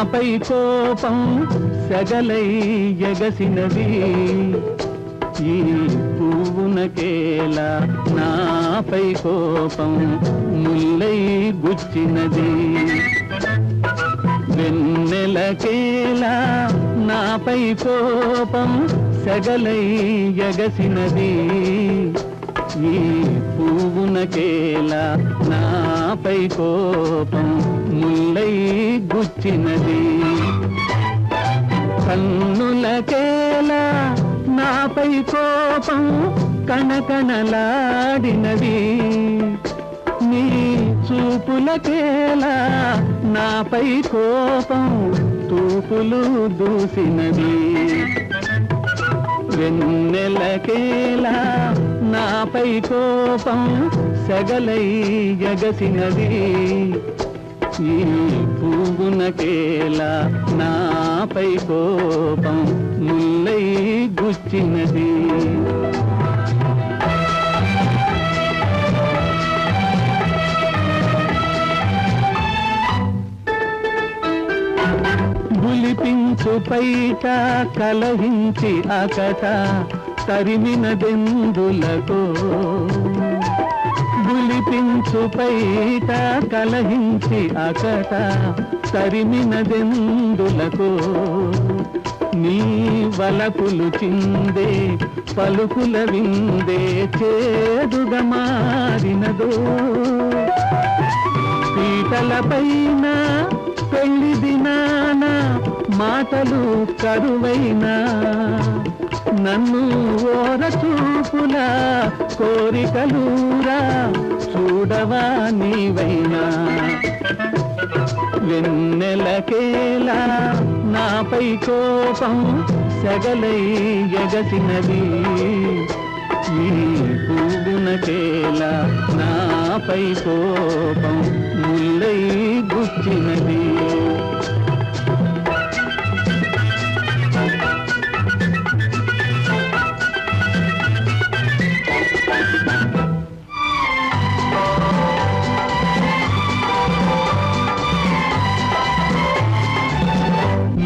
నాపై కోపం సెగలై ఎగసినది ఈ పువ్వునకేలా నాపై కోపం ముల్లై గుచ్చినది వెన్నెలకేలా నాపై కోపం సెగలై ఎగసినది ఈ పువ్వునకేలా నాపై కోపం ముల్లై గుచ్చినది కన్నులకేలా నాపై కోపం కణకణలాడినది నీ చూపులకేలా నాపై కోపం తూపులు దూసినది వెన్నెలకేలా నాపై కోపం సెగలై ఎగసినది ఈ పువ్వునకేలా నాపై కోపం ముల్లై గుచ్చినది బులిపించు పైట కలహించి అకట తరిమినదెందులకో బులిపించు పైట కలహించి అకట తరిమినదెందులకో నీ వలపులు చిందే పలుకుల విందే చేదుగా మారినదో పీటల పైన పెళ్లి దినాన మాటలు కరువైనా నన్ను ఓర చూపులా కోరికలూరా చూడవా నీవైనా వెన్నెలకేలా నాపై కోపం సెగలై ఎగసినది ఈ పువ్వునకేలా నాపై కోపం ముల్లై గుచ్చినది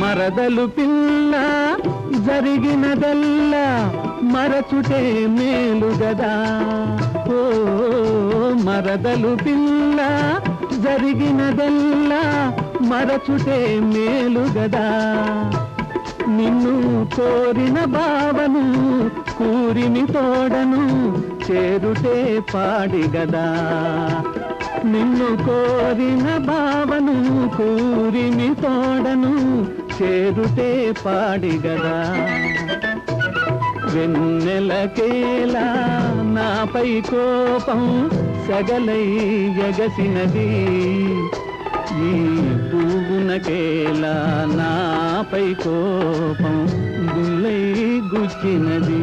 మరదలు పిల్ల జరిగినదల్లా మరచుటే మేలు గదా ఓ మరదలు పిల్ల జరిగినదల్లా మరచుటే మేలు గదా నిన్ను కోరిన భావను కూరిమి తోడను చేరుటే పాడి గదా నిన్ను కోరిన భావను కూరిమి తోడను చేరుటే పాడి గదా వెన్నెలకేలా నాపై కోపం సెగలై ఎగసినది ఈ పువ్వునకేలా నాపై కోపం ముల్లై గుచ్చినది